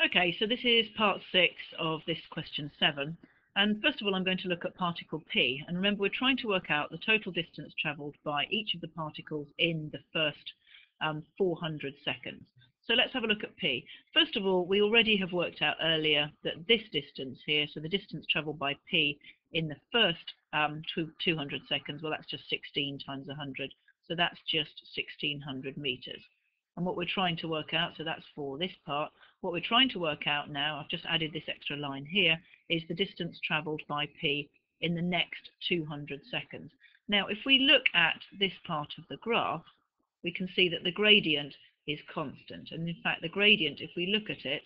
Okay, so this is part 6 of this question 7. And first of all, I'm going to look at particle P. And remember, we're trying to work out the total distance travelled by each of the particles in the first 400 seconds. So let's have a look at P. First of all, we already have worked out earlier that this distance here, so the distance travelled by P in the first 200 seconds, well, that's just 16 times 100. So that's just 1600 meters. And what we're trying to work out, so that's for this part, what we're trying to work out now, I've just added this extra line here, is the distance travelled by P in the next 200 seconds. Now, if we look at this part of the graph, we can see that the gradient is constant. And in fact, the gradient, if we look at it,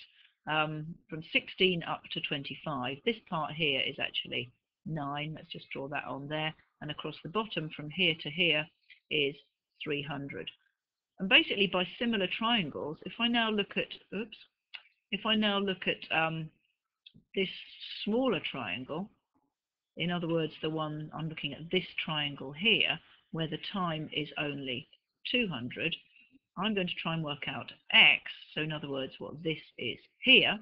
from 16 up to 25, this part here is actually 9. Let's just draw that on there. And across the bottom from here to here is 300. And basically by similar triangles, if I now look at, this smaller triangle, in other words, the one I'm looking at, this triangle here, where the time is only 200, I'm going to try and work out x, so in other words, what this is here,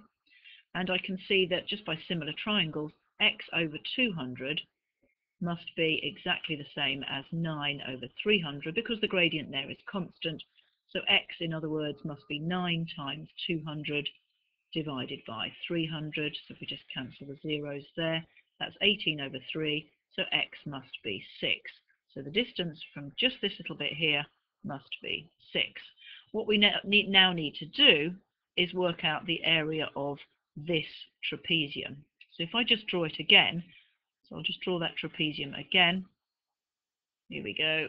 and I can see that just by similar triangles, x over 200 must be exactly the same as 9 over 300, because the gradient there is constant. So x, in other words, must be 9 times 200 divided by 300. So if we just cancel the zeros there, that's 18 over 3. So x must be 6. So the distance from just this little bit here must be 6. What we now need to do is work out the area of this trapezium. So if I just draw it again, so I'll just draw that trapezium again. Here we go.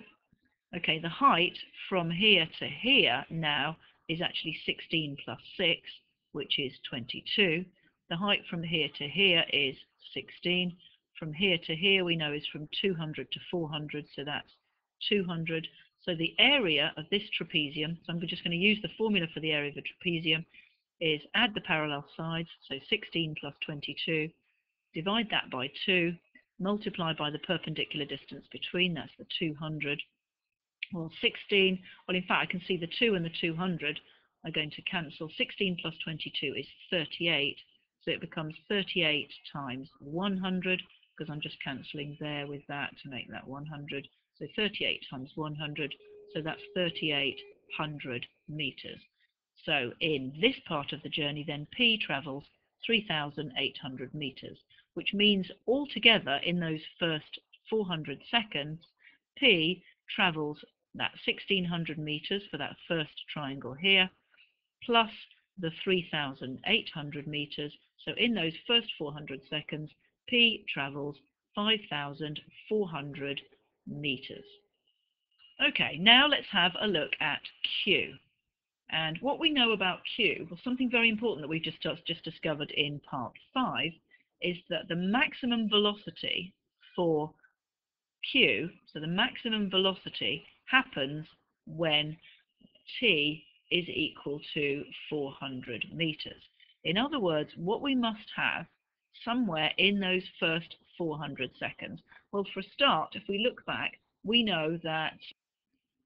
Okay, the height from here to here now is actually 16 plus 6, which is 22. The height from here to here is 16. From here to here we know is from 200 to 400, so that's 200. So the area of this trapezium, so I'm just going to use the formula for the area of a trapezium, is add the parallel sides, so 16 plus 22, divide that by 2, multiply by the perpendicular distance between, that's the 200. Well, 16, well, in fact, I can see the 2 and the 200 are going to cancel. 16 plus 22 is 38, so it becomes 38 times 100, because I'm just cancelling there with that to make that 100. So 38 times 100, so that's 3,800 meters. So in this part of the journey, then, P travels 3,800 meters, which means altogether in those first 400 seconds, P travels that 1,600 meters for that first triangle here, plus the 3,800 meters. So in those first 400 seconds, P travels 5,400 meters. Okay, now let's have a look at Q. And what we know about Q, well, something very important that we've just discovered in part 5, is that the maximum velocity for Q, so the maximum velocity happens when t is equal to 400 meters. In other words, what we must have somewhere in those first 400 seconds, well, for a start, if we look back, we know that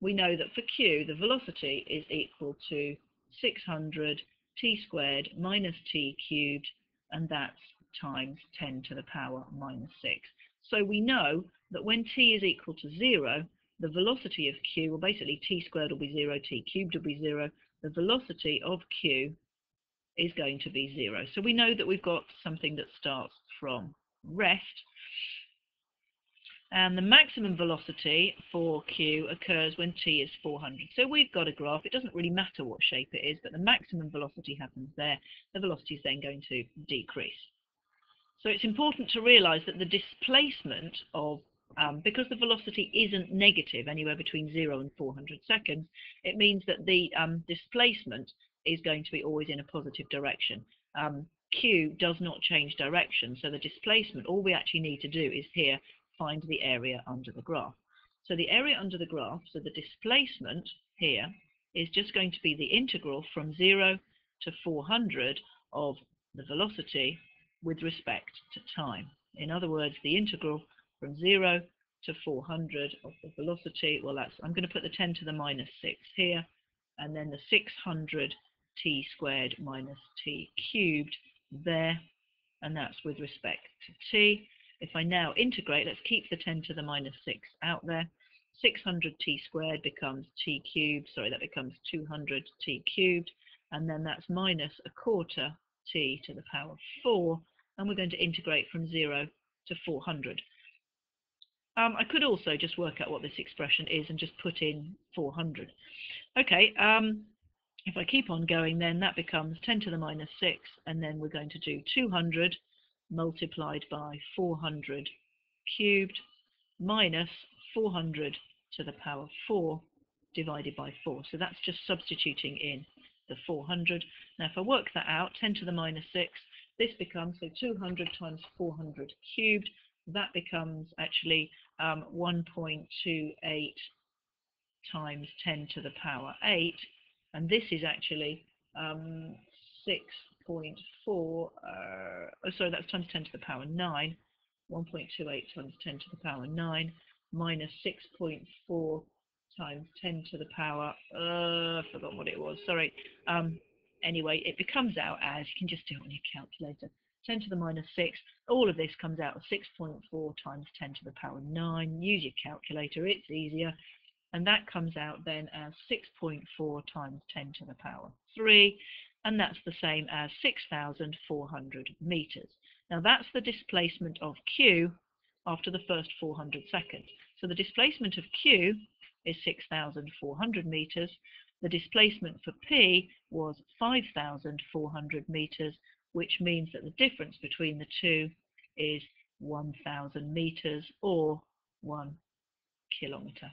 for Q, the velocity is equal to 600 t squared minus t cubed, and that's times 10 to the power minus 6. So we know that when t is equal to 0, the velocity of Q, well, basically t squared will be 0, t cubed will be 0. The velocity of Q is going to be 0. So we know that we've got something that starts from rest. And the maximum velocity for Q occurs when t is 400. So we've got a graph. It doesn't really matter what shape it is, but the maximum velocity happens there. The velocity is then going to decrease. So it's important to realize that the displacement of, because the velocity isn't negative anywhere between 0 and 400 seconds, it means that the displacement is going to be always in a positive direction. Q does not change direction, so the displacement, all we actually need to do is here find the area under the graph. So the area under the graph, so the displacement here, is just going to be the integral from 0 to 400 of the velocity with respect to time. In other words, the integral from 0 to 400 of the velocity, well, that's, I'm going to put the 10 to the minus 6 here, and then the 600 t squared minus t cubed there, and that's with respect to t. If I now integrate, let's keep the 10 to the minus 6 out there. 600t squared becomes t cubed, sorry, that becomes 200t cubed, and then that's minus a quarter t to the power 4, and we're going to integrate from 0 to 400. I could also just work out what this expression is and just put in 400. Okay, if I keep on going, then that becomes 10 to the minus 6, and then we're going to do 200 multiplied by 400 cubed minus 400 to the power 4 divided by 4. So that's just substituting in the 400. Now if I work that out, 10 to the minus 6, this becomes, so 200 times 400 cubed, that becomes actually 1.28 times 10 to the power 8, and this is actually 6.4, sorry, that's times 10 to the power 9, 1.28 times 10 to the power 9, minus 6.4 times 10 to the power, I forgot what it was, sorry. Anyway, it becomes out as, you can just do it on your calculator, 10 to the minus 6, all of this comes out as 6.4 times 10 to the power 9, use your calculator, it's easier, and that comes out then as 6.4 times 10 to the power 3, and that's the same as 6,400 meters. Now that's the displacement of Q after the first 400 seconds. So the displacement of Q is 6,400 meters. The displacement for P was 5,400 meters, which means that the difference between the two is 1,000 meters or 1 kilometer.